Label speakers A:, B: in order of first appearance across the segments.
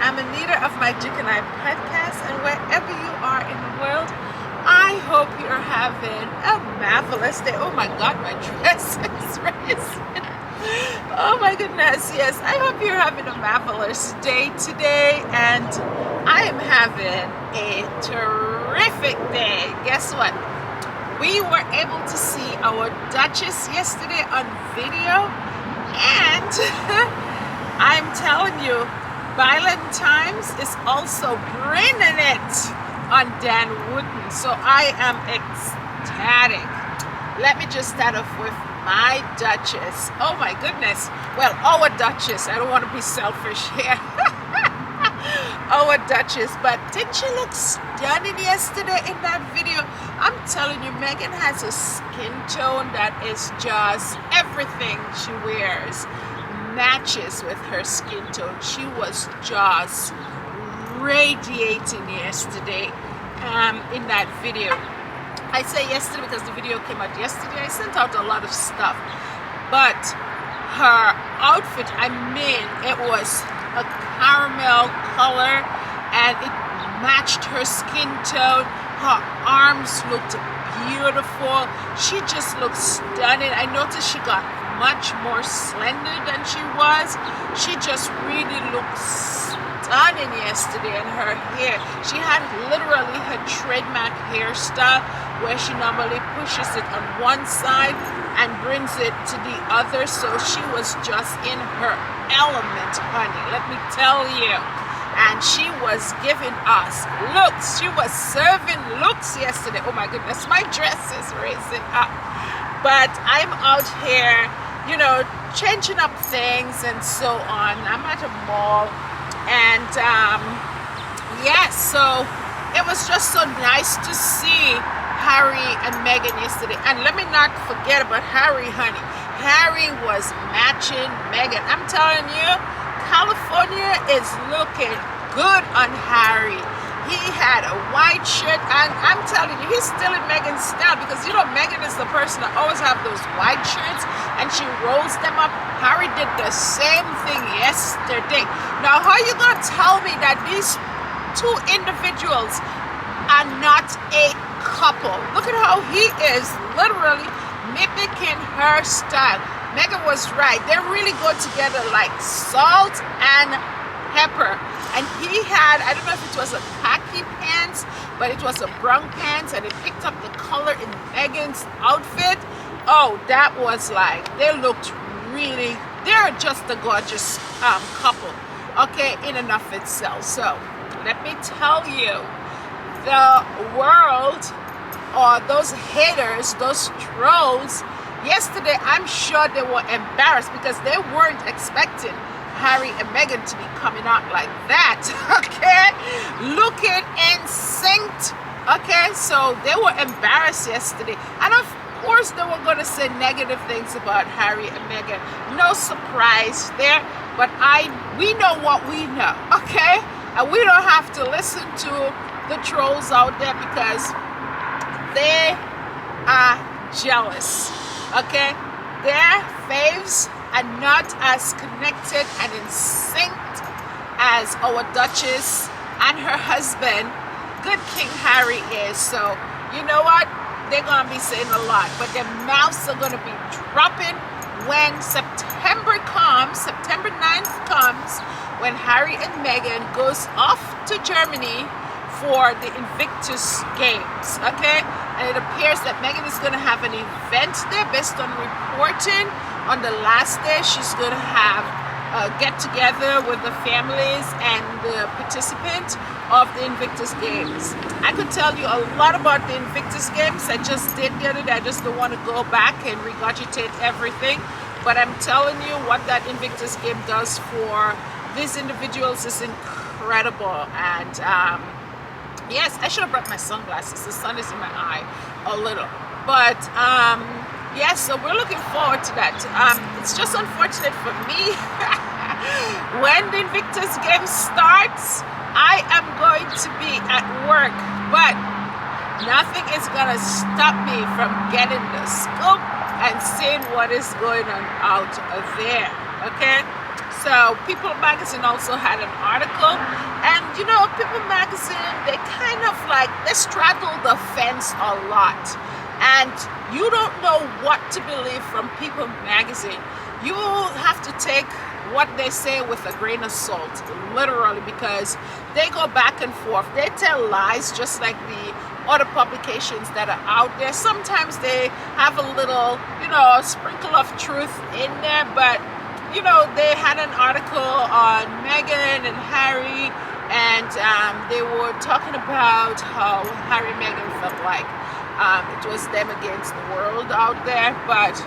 A: I'm Anita of My Duke and I podcast, and wherever you are in the world, I hope you're having a marvelous day. Oh my God, my dress is racing. Oh my goodness, yes. I hope you're having a marvelous day today, and I am having a terrific day. Guess what? We were able to see our Duchess yesterday on video, and I'm telling you, Bylines Times is also bringing it on Dan Wootton, so I am ecstatic. Let me just start off with my Duchess. Oh my goodness. Well, our Duchess. I don't want to be selfish here. Our Duchess, but didn't she look stunning yesterday in that video? I'm telling you, Meghan has a skin tone that is just everything she wears matches with her skin tone. She was just radiating yesterday in that video. I say yesterday because the video came out yesterday. I sent out a lot of stuff, but her outfit, I mean, it was a caramel color and it matched her skin tone. Her arms looked beautiful. She just looked stunning. I noticed she got much more slender than she was. She just really looked stunning yesterday in her hair. She had literally her trademark hairstyle where she normally pushes it on one side and brings it to the other, so she was just in her element, honey, let me tell you. And she was giving us looks. She was serving looks yesterday. Oh my goodness, my dress is raising up. But I'm out here, you know, changing up things and so on. I'm at a mall, and yes, so it was just so nice to see Harry and Meghan yesterday. And let me not forget about Harry, honey. Harry was matching Meghan. I'm telling you, California is looking good on Harry. He had a white shirt, and I'm telling you, he's still in Meghan's style, because you know Meghan is the person that always have those white shirts and she rolls them up. Harry did the same thing yesterday. Now, how are you gonna tell me that these two individuals are not a couple? Look at how he is literally mimicking her style. Meghan was right. They really go together like salt and pepper. And he had, I don't know if it was a khaki pants, but it was a brown pants, and it picked up the color in Meghan's outfit. Oh, that was like, they looked really, they're just a gorgeous couple, okay, in and of itself. So let me tell you, the world, or those haters, those trolls, yesterday I'm sure they were embarrassed because they weren't expecting Harry and Meghan to be coming out like that, okay, looking in synced, okay. So they were embarrassed yesterday, and of course they were going to say negative things about Harry and Meghan. No surprise there, but we know what we know, okay, and we don't have to listen to the trolls out there because they are jealous, okay. Their faves are not as connected and in sync as our Duchess and her husband, good King Harry, is. So you know what, they're gonna be saying a lot, but their mouths are gonna be dropping when September comes. September 9th comes, when Harry and Meghan goes off to Germany for the Invictus Games, okay. And it appears that Meghan is going to have an event there based on reporting. On the last day, she's going to have a get-together with the families and the participants of the Invictus Games. I could tell you a lot about the Invictus Games. I just did the other day. I just don't want to go back and regurgitate everything. But I'm telling you, what that Invictus Game does for these individuals is incredible. And yes, I should have brought my sunglasses. The sun is in my eye a little. But yes, so we're looking forward to that. It's just unfortunate for me. When the Invictus Game starts, I am going to be at work. But nothing is going to stop me from getting the scoop and seeing what is going on out there. Okay? So People Magazine also had an article, and you know, People Magazine, they kind of like, they straddle the fence a lot, and you don't know what to believe from People Magazine. You have to take what they say with a grain of salt, literally, because they go back and forth. They tell lies just like the other publications that are out there. Sometimes they have a little, you know, sprinkle of truth in there, but you know, they had an article on Meghan and Harry, and they were talking about how Harry and Meghan felt like it was them against the world out there. But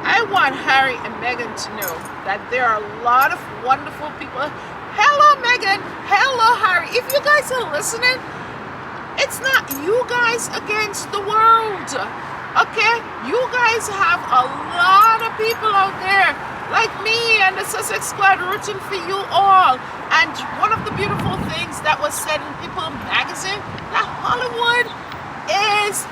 A: I want Harry and Meghan to know that there are a lot of wonderful people. Hello, Meghan. Hello, Harry. If you guys are listening, it's not you guys against the world. Okay? You guys have a lot of people out there like me and the Sussex Squad rooting for you all. And one of the beautiful things that was said in People Magazine, that Hollywood is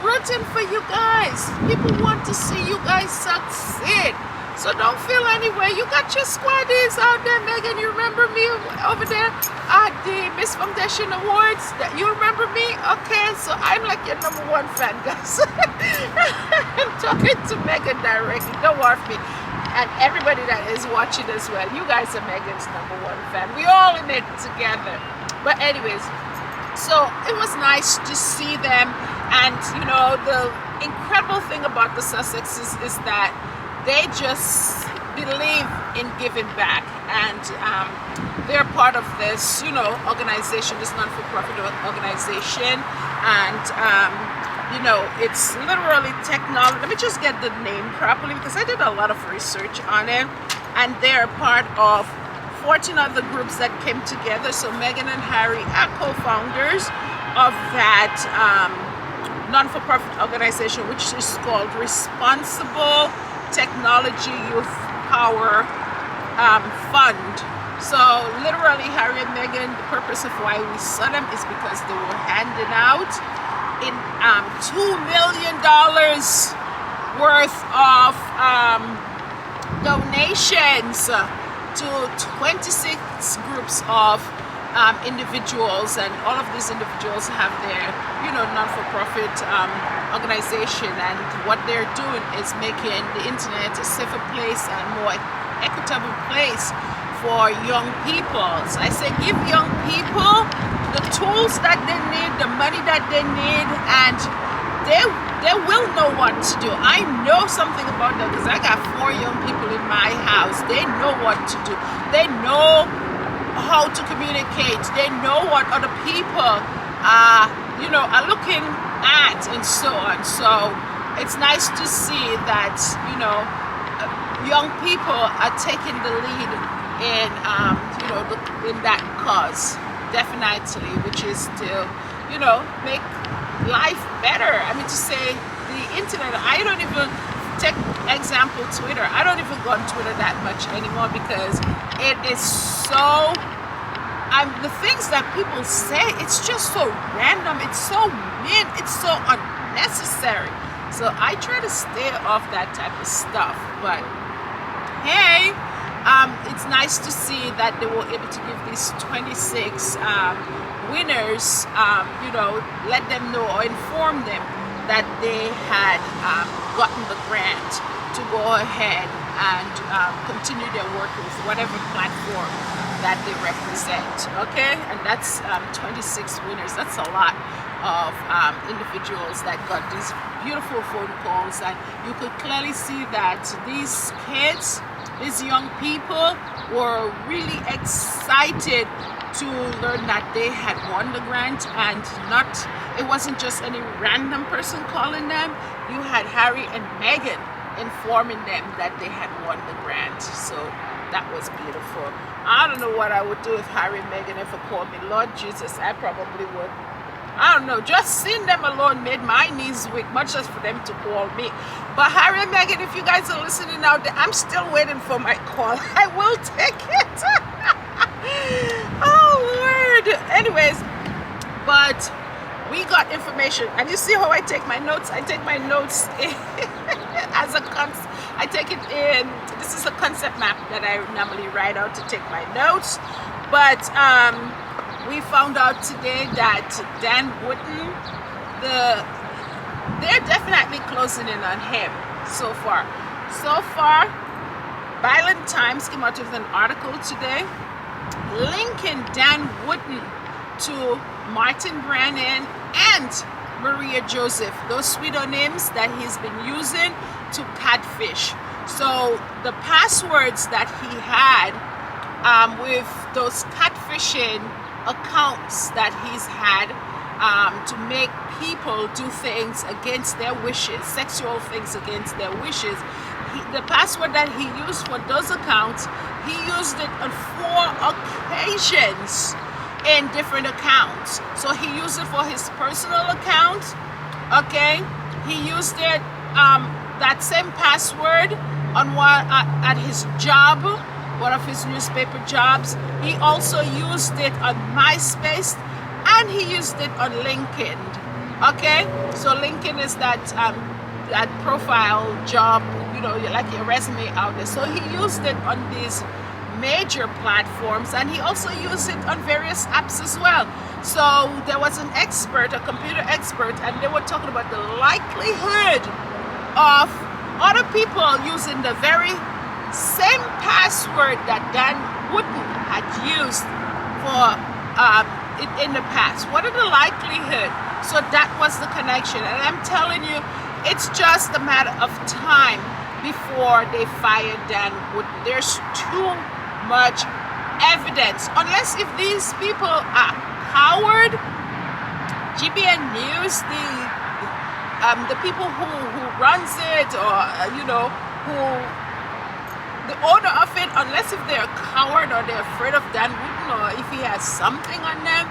A: rooting for you guys. People want to see you guys succeed. So don't feel any way. You got your squaddies out there, Meghan. You remember me over there at the Miss Foundation Awards? You remember me? Okay, so I'm like your #1 fan, guys. I'm talking to Meghan directly. Don't worry me. And everybody that is watching as well, you guys are Meghan's #1 fan. We all in it together. But anyways, so it was nice to see them. And you know, the incredible thing about the Sussexes is that they just believe in giving back, and they're part of this, you know, organization, this non-for-profit organization, and you know, it's literally technology. Let me just get the name properly, because I did a lot of research on it, and they're part of 14 other groups that came together. So Meghan and Harry are co-founders of that non-for-profit organization, which is called Responsible Technology Youth Power Fund. So literally, Harry and Meghan, the purpose of why we saw them is because they were handing out in $2 million worth of donations to 26 groups of individuals, and all of these individuals have their, you know, non-for-profit organization, and what they're doing is making the internet a safer place and more equitable place for young people. So I say, give young people the tools that they need, the money that they need, and they will know what to do. I know something about that because I got 4 young people in my house. They know what to do. They know how to communicate. They know what other people you know, are looking at, and so on. So it's nice to see that, you know, young people are taking the lead in you know, in that cause, definitely, which is to, you know, make life better. I mean, to say the internet, I don't even take example Twitter. I don't even go on Twitter that much anymore because it is so the things that people say, it's just so random, it's so mean, it's so unnecessary. So I try to stay off that type of stuff. But hey, it's nice to see that they were able to give these 26 winners, you know, let them know or inform them that they had gotten the grant to go ahead and continue their work with whatever platform that they represent. Okay, and that's 26 winners. That's a lot of individuals that got these beautiful phone calls, and you could clearly see that these kids, these young people, were really excited to learn that they had won the grant, and it wasn't just any random person calling them. You had Harry and Meghan informing them that they had won the grant. So that was beautiful. I don't know what I would do if Harry and Meghan ever called me. Lord Jesus, I probably would. I don't know, just seeing them alone made my knees weak, much as for them to call me. But Harry and Meghan, if you guys are listening out there, I'm still waiting for my call. I will take it. Oh Lord. Anyways, but we got information, and you see how I take my notes? I take my notes as a I take it in. This is a concept map that I normally write out to take my notes, but we found out today that Dan Wootton, they're definitely closing in on him so far. Bylines Times came out with an article today linking Dan Wootton to Martin Brannan and Maria Joseph, those pseudonyms that he's been using to catfish. So the passwords that he had with those catfishing accounts that he's had to make people do things against their wishes, sexual things against their wishes. The password that he used for those accounts, he used it on 4 occasions in different accounts. So he used it for his personal account, okay? He used it, that same password on at his job, one of his newspaper jobs. He also used it on MySpace, and he used it on LinkedIn, okay? So LinkedIn is that profile job, you know, like your resume out there. So he used it on these major platforms, and he also used it on various apps as well. So there was an expert, a computer expert, and they were talking about the likelihood of other people using the very same password that Dan Wootton had used for in the past. What are the likelihood? So that was the connection, and I'm telling you, it's just a matter of time before they fire Dan Wootton. There's too much evidence. Unless if these people are coward, GBN News, the people who runs it, or you know, who the owner of it, unless if they're a coward or they're afraid of Dan Wootton, or if he has something on them,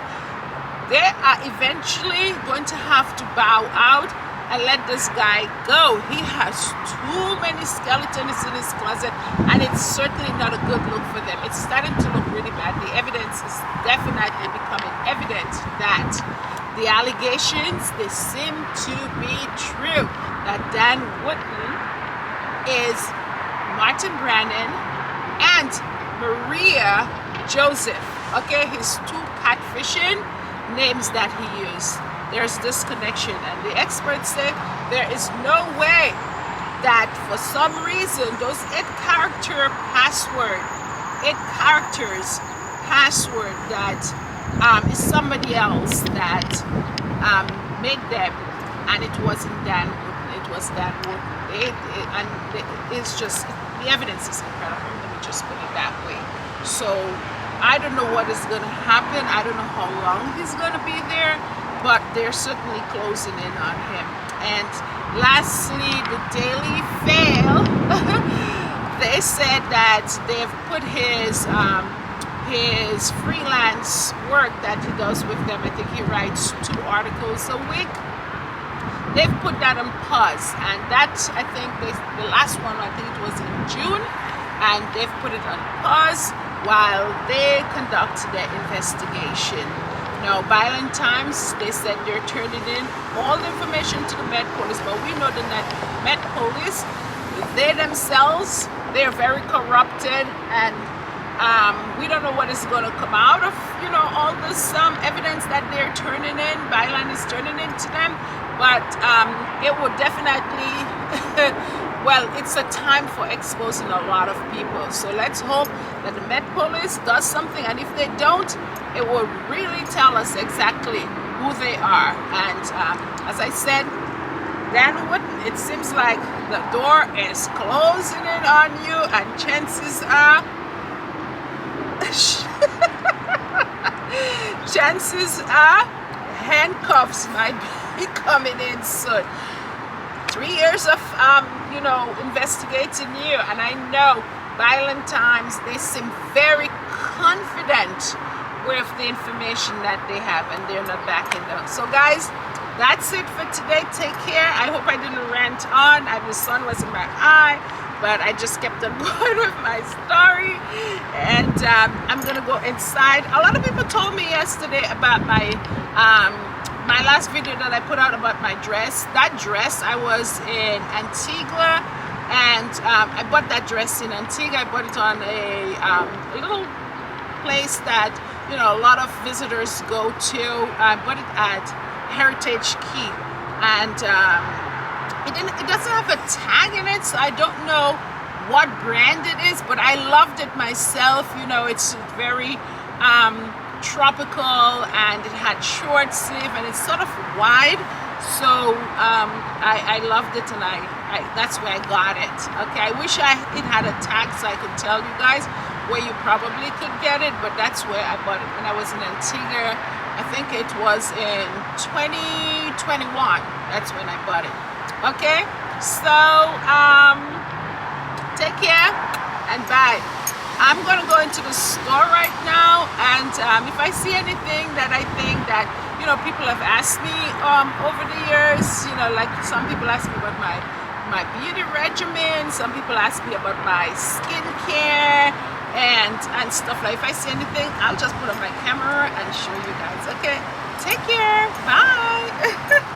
A: they are eventually going to have to bow out and let this guy go. He has too many skeletons in his closet, and it's certainly not a good look for them. It's starting to look really bad. The evidence is definitely becoming evident that the allegations, they seem to be true, that Dan Wootton is Martin Brannan and Maria Joseph, okay? His 2 catfishing names that he used. There's this connection, and the experts say there is no way that for some reason those 8-character password that is somebody else that made them, and it wasn't Dan Wootton, it was Dan Wootton. It's just, the evidence is incredible, let me just put it that way. So I don't know what is going to happen. I don't know how long he's going to be there, but they're certainly closing in on him. And lastly, the Daily Fail, they said that they've put his freelance work that he does with them, I think he writes 2 articles a week, they've put that on pause. And that, I think, the last one, I think it was in June, and they've put it on pause while they conduct their investigation. Now, Bylines Times, they said they're turning in all the information to the Met Police, but we know that Met Police, they themselves, they're very corrupted, and we don't know what is going to come out of, you know, all this evidence that they're turning in. Bylines is turning into them, but it will definitely, well, it's a time for exposing a lot of people. So let's hope that the Met Police does something, and if they don't, it will really tell us exactly who they are. And as I said, Dan Wootton, it seems like the door is closing in on you, and chances are handcuffs might be coming in soon. 3 years of you know, investigating you, and I know Bylines Times, they seem very confident with the information that they have, and they're not backing down. So guys, that's it for today. Take care. I hope I didn't rant on. The sun was in my eye, but I just kept on going with my story, and I'm gonna go inside. A lot of people told me yesterday about my last video that I put out about my dress. That dress, I was in Antigua, And I bought that dress in Antigua. I bought it on a little place that, you know, a lot of visitors go to. I bought it at Heritage Key, and it doesn't have a tag in it, so I don't know what brand it is, but I loved it myself. You know, it's very tropical, and it had short sleeve, and it's sort of wide, so I loved it, and that's where I got it. Okay, I wish it had a tag so I could tell you guys where you probably could get it, but that's where I bought it when I was in Antigua. I think it was in 2021. That's when I bought it. Okay, so take care and bye. I'm gonna go into the store right now, and if I see anything that I think that, you know, people have asked me over the years, you know, like some people ask me about my beauty regimen, some people ask me about my skincare and stuff. Like, if I see anything, I'll just put on my camera and show you guys. Okay, take care, bye.